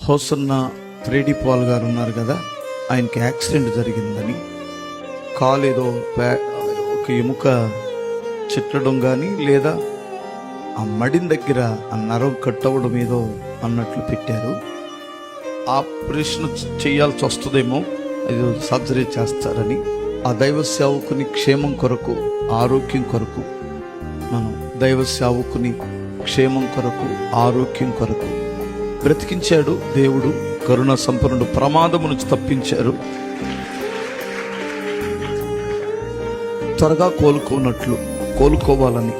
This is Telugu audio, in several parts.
హోసన్న త్రేడి పాల్ గారు ఉన్నారు కదా, ఆయనకి యాక్సిడెంట్ జరిగిందని, కాలు ఏదో ఒక ఎముక చిట్టడం కానీ లేదా ఆ మడిన దగ్గర ఆ నరం కట్ అవ్వడం ఏదో అన్నట్లు పెట్టారు. ఆపరేషన్ చేయాల్సి వస్తుందేమో, ఏదో సర్జరీ చేస్తారని. ఆ దైవ సేవకుని క్షేమం కొరకు, ఆరోగ్యం కొరకు, మనం దైవ సేవకుని క్షేమం కొరకు, ఆరోగ్యం కొరకు బ్రతికించాడు దేవుడు. కరుణ సంపన్నుడు, ప్రమాదము నుంచి తప్పించారు. త్వరగా కోలుకోవాలని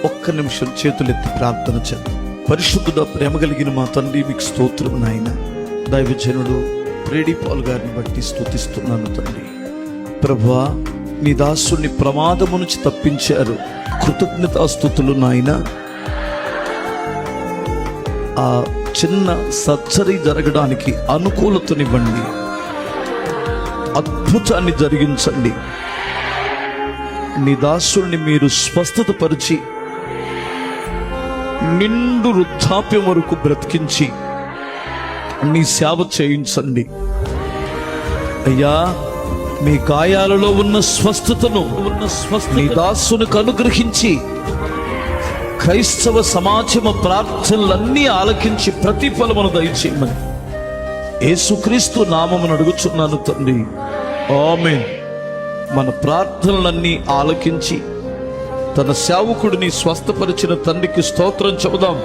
ఒక్క నిమిషం చేతులెత్తి ప్రార్థన చేద్దాం. పరిశుద్ధుడ, ప్రేమ కలిగిన మా తండ్రి, మీకు స్తోత్రం నాయన. దైవజనుడు త్రేడి పాల్ గారిని బట్టి స్తుతిస్తున్నాను తండ్రి. ప్రభువా, నీ దాసుని ప్రమాదము నుంచి తప్పించారు, కృతజ్ఞతాస్తుతులు నాయన. ఆ చిన్న సర్జరీ జరగడానికి అనుకూలతనివ్వండి, అద్భుతాన్ని జరిగించండి. నీ దాసుల్ని మీరు స్వస్థత పరిచి నిండు వృద్ధాప్యం వరకు బ్రతికించి నీ సేవ చేయించండి అయ్యా. మీ గాయాలలో ఉన్న స్వస్థతను నీ దాసునికి అనుగ్రహించి క్రైస్తవ సమాజము ప్రార్థనలన్నీ ఆలకించి ప్రతిఫలమును దయచేయమని యేసుక్రీస్తు నామమును అడుగుచున్నాను తండ్రి, ఆమేన్. మన ప్రార్థనలన్నీ ఆలకించి తన సేవకుడిని స్వస్థపరిచిన తండ్రికి స్తోత్రం చెబుదాం.